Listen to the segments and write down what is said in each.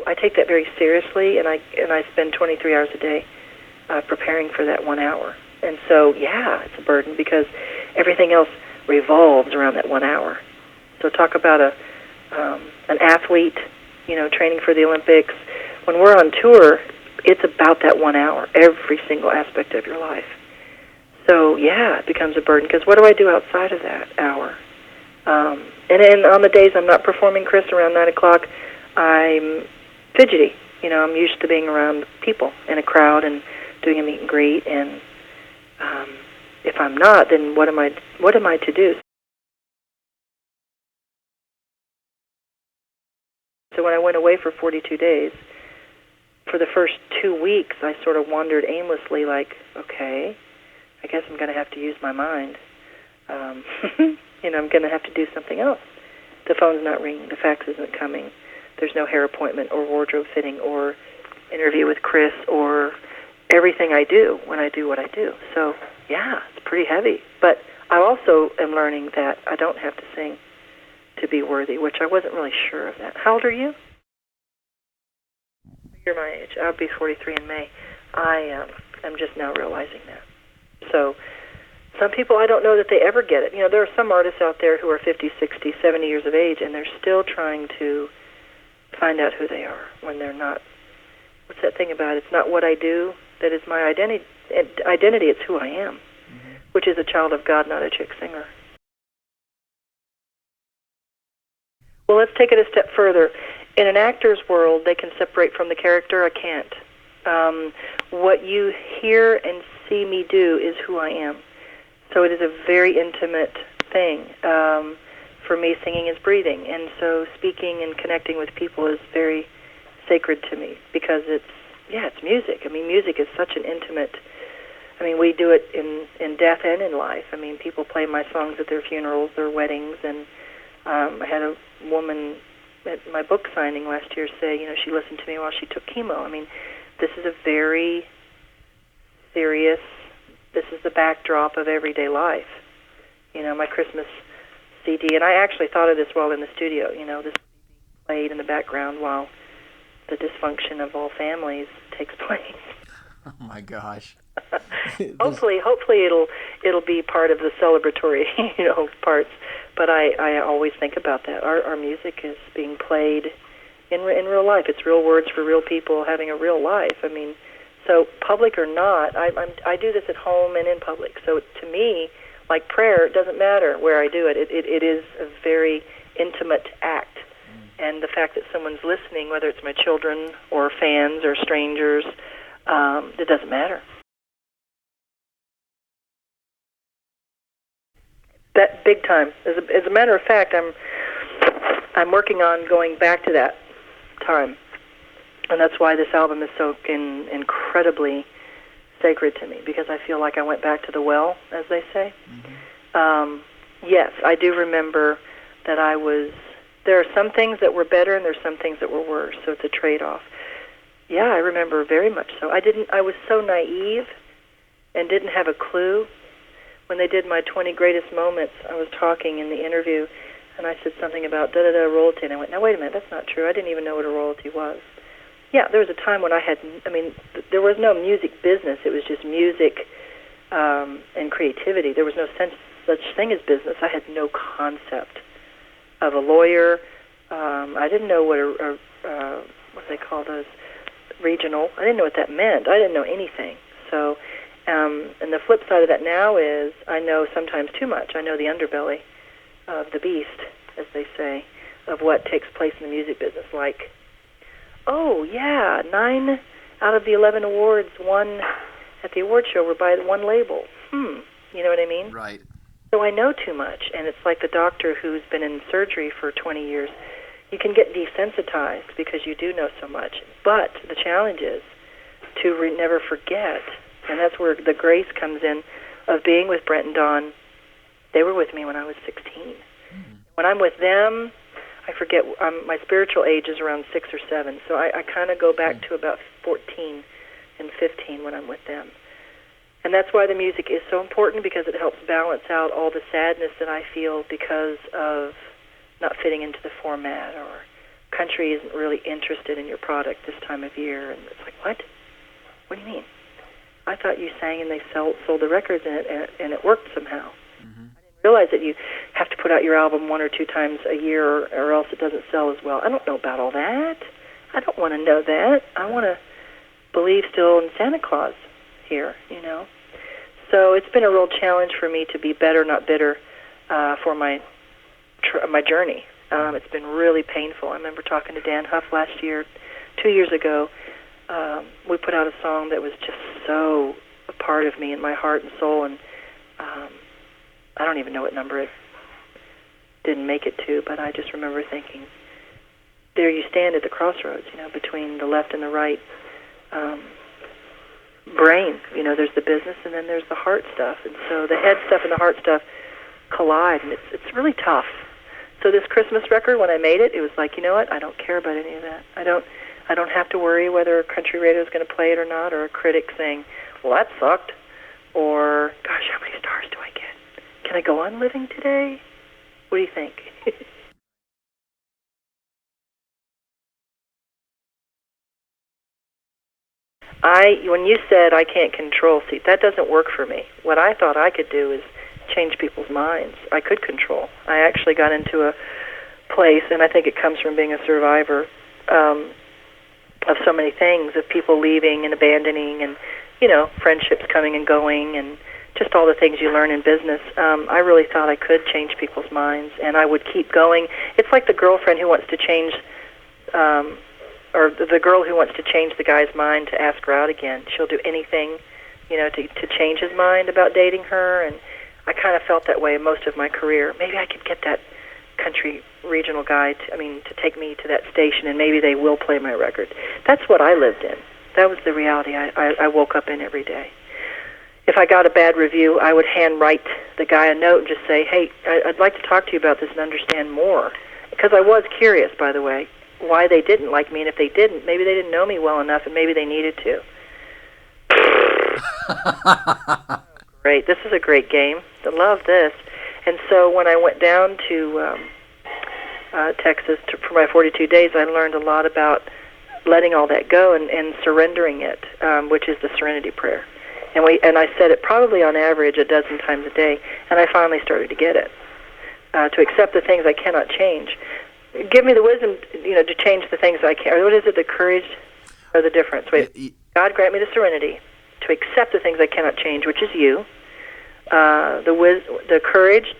so I take that very seriously, and I spend 23 hours a day preparing for that 1 hour. And so, yeah, it's a burden because everything else revolves around that 1 hour. So talk about an athlete, training for the Olympics. When we're on tour, it's about that 1 hour, every single aspect of your life. So, yeah, it becomes a burden because what do I do outside of that hour? And then on the days I'm not performing, Chris, around 9 o'clock, I'm fidgety. I'm used to being around people in a crowd and doing a meet and greet. And if I'm not, then what am I to do? So when I went away for 42 days, for the first 2 weeks, I sort of wandered aimlessly like, okay, I guess I'm going to have to use my mind. I'm going to have to do something else. The phone's not ringing. The fax isn't coming. There's no hair appointment or wardrobe fitting or interview with Chris or everything I do when I do what I do. So, yeah, it's pretty heavy. But I also am learning that I don't have to sing to be worthy, which I wasn't really sure of that. How old are you? You're my age. I'll be 43 in May. I am just now realizing that. So some people, I don't know that they ever get it. There are some artists out there who are 50, 60, 70 years of age, and they're still trying to find out who they are when they're not. What's that thing about it's not what I do that is my identity. It's who I am, which is a child of God, not a chick singer. Well, let's take it a step further. In an actor's world, they can separate from the character. I can't. What you hear and see me do is who I am. So it is a very intimate thing. For me, singing is breathing. And so speaking and connecting with people is very sacred to me because it's music. I mean, music is such an intimate... we do it in death and in life. People play my songs at their funerals, their weddings, and I had a woman at my book signing last year say, she listened to me while she took chemo. This is a very serious, this is the backdrop of everyday life. My Christmas CD, and I actually thought of this while in the studio, this played in the background while the dysfunction of all families takes place. Oh my gosh. Hopefully it'll be part of the celebratory, parts. But I always think about that. Our music is being played in real life. It's real words for real people having a real life. So public or not, I do this at home and in public. So to me, like prayer, it doesn't matter where I do it. It is a very intimate act. And the fact that someone's listening, whether it's my children or fans or strangers, it doesn't matter. That big time. As a matter of fact, I'm working on going back to that time, and that's why this album is so incredibly sacred to me, because I feel like I went back to the well, as they say. Yes, I do remember that there are some things that were better and there's some things that were worse, so it's a trade-off. Yeah, I remember very much so. I was so naive and didn't have a clue. When they did my 20 greatest moments, I was talking in the interview, and I said something about da-da-da royalty, and I went, now wait a minute, that's not true. I didn't even know what a royalty was. Yeah, there was a time when there was no music business. It was just music and creativity. There was no such thing as business. I had no concept of a lawyer. I didn't know what what do they call those, regional. I didn't know what that meant. I didn't know anything. So, and the flip side of that now is I know sometimes too much. I know the underbelly of the beast, as they say, of what takes place in the music business. Like, oh, yeah, 9 out of the 11 awards won at the award show were by one label. You know what I mean? Right. So I know too much, and it's like the doctor who's been in surgery for 20 years. You can get desensitized because you do know so much. But the challenge is to never forget, and that's where the grace comes in, of being with Brent and Dawn. They were with me when I was 16. When I'm with them, I forget, my spiritual age is around 6 or 7, so I kind of go back to about 14 and 15 when I'm with them. And that's why the music is so important, because it helps balance out all the sadness that I feel because of not fitting into the format or country isn't really interested in your product this time of year. And it's like, what? What do you mean? I thought you sang and they sold the records and it worked somehow. Mm-hmm. I didn't realize that you have to put out your album 1 or 2 times a year or else it doesn't sell as well. I don't know about all that. I don't want to know that. I want to believe still in Santa Claus here, you know. So it's been a real challenge for me to be better, not bitter, for my journey. It's been really painful. I remember talking to Dan Huff last year, 2 years ago. We put out a song that was just so a part of me and my heart and soul, and I don't even know what number it didn't make it to, but I just remember thinking, there you stand at the crossroads, you know, between the left and the right brain. You know, there's the business and then there's the heart stuff, and so the head stuff and the heart stuff collide, and it's really tough. So this Christmas record, when I made it, it was like, you know what? I don't care about any of that. I don't have to worry whether a country radio is going to play it or not, or a critic saying, well, that sucked, or, gosh, how many stars do I get? Can I go on living today? What do you think? When you said I can't control, see, that doesn't work for me. What I thought I could do is change people's minds. I could control. I actually got into a place, and I think it comes from being a survivor of so many things, of people leaving and abandoning and, you know, friendships coming and going and just all the things you learn in business. I really thought I could change people's minds, and I would keep going. It's like the girlfriend who wants to change, or the girl who wants to change the guy's mind to ask her out again. She'll do anything, you know, to change his mind about dating her, and I kind of felt that way most of my career. Maybe I could get that country regional guy to take me to that station, and maybe they will play my record. That's what I lived in. That was the reality I woke up in every day. If I got a bad review, I would handwrite the guy a note and just say, hey, I'd like to talk to you about this and understand more. Because I was curious, by the way, why they didn't like me, and if they didn't, maybe they didn't know me well enough, and maybe they needed to. Great. This is a great game. I love this. And so when I went down to Texas for my 42 days, I learned a lot about letting all that go and surrendering it, which is the Serenity Prayer. And I said it probably on average a dozen times a day, and I finally started to get it, to accept the things I cannot change. Give me the wisdom, you know, to change the things I can. Or what is it, the courage or the difference? Wait, God grant me the serenity to accept the things I cannot change, which is you. The courage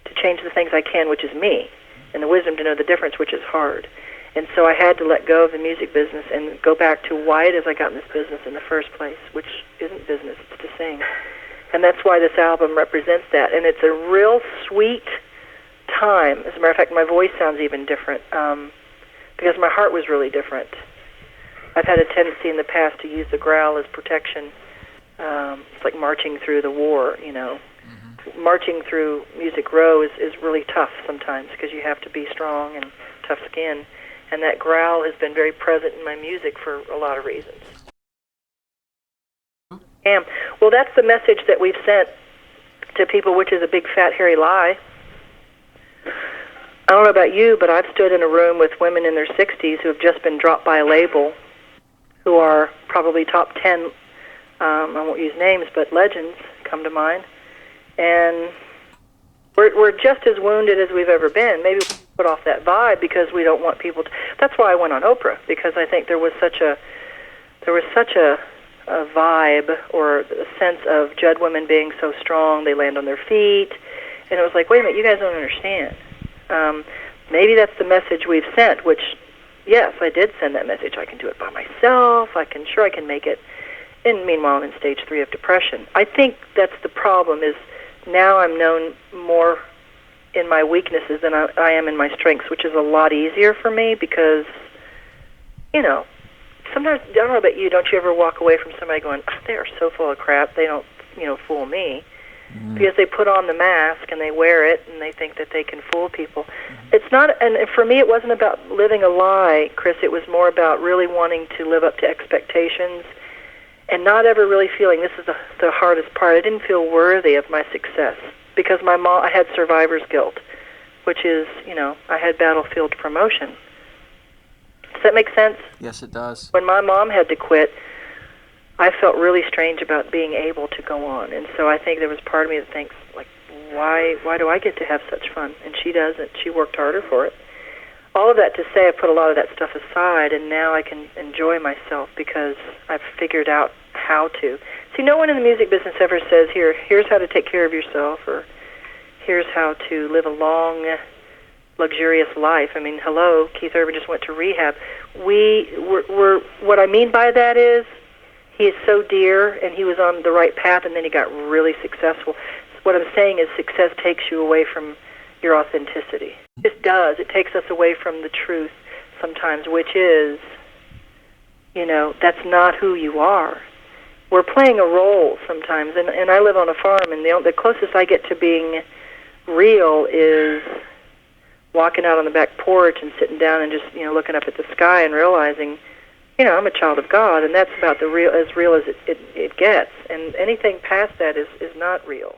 to change the things I can, which is me. And the wisdom to know the difference, which is hard. And so I had to let go of the music business and go back to why it is I got in this business in the first place, which isn't business, it's to sing. And that's why this album represents that. And it's a real sweet time. As a matter of fact, my voice sounds even different because my heart was really different. I've had a tendency in the past to use the growl as protection. It's like marching through the war, you know. Mm-hmm. Marching through Music Row is really tough sometimes because you have to be strong and tough skin. And that growl has been very present in my music for a lot of reasons. Well, that's the message that we've sent to people, which is a big, fat, hairy lie. I don't know about you, but I've stood in a room with women in their 60s who have just been dropped by a label, who are probably top 10, I won't use names, but legends come to mind. And we're just as wounded as we've ever been. Maybe we put off that vibe because we don't want people to... That's why I went on Oprah, because I think there was such a vibe or a sense of Judd women being so strong, they land on their feet. And it was like, wait a minute, you guys don't understand. Maybe that's the message we've sent, which, yes, I did send that message. I can do it by myself. I can make it. And meanwhile, I'm in stage 3 of depression. I think that's the problem, is now I'm known more in my weaknesses than I am in my strengths, which is a lot easier for me because, you know, sometimes, I don't know about you, don't you ever walk away from somebody going, oh, they are so full of crap, they don't, you know, fool me. Because they put on the mask and they wear it and they think that they can fool people. It's not, and for me it wasn't about living a lie, Chris, it was more about really wanting to live up to expectations and not ever really feeling, this is the hardest part, I didn't feel worthy of my success. Because I had survivor's guilt, which is, you know, I had battlefield promotion. Does that make sense? Yes, it does. When my mom had to quit, I felt really strange about being able to go on. And so I think there was part of me that thinks, like, why do I get to have such fun? And she doesn't. She worked harder for it. All of that to say, I put a lot of that stuff aside, and now I can enjoy myself because I've figured out how to. See, no one in the music business ever says, here's how to take care of yourself, or here's how to live a long, luxurious life. I mean, hello, Keith Urban just went to rehab. What I mean by that is, he is so dear, and he was on the right path, and then he got really successful. What I'm saying is success takes you away from your authenticity. It just does. It takes us away from the truth sometimes, which is, that's not who you are. We're playing a role sometimes, and I live on a farm, and the closest I get to being real is walking out on the back porch and sitting down and just, looking up at the sky and realizing, I'm a child of God, and that's about as real as it gets. And anything past that is not real.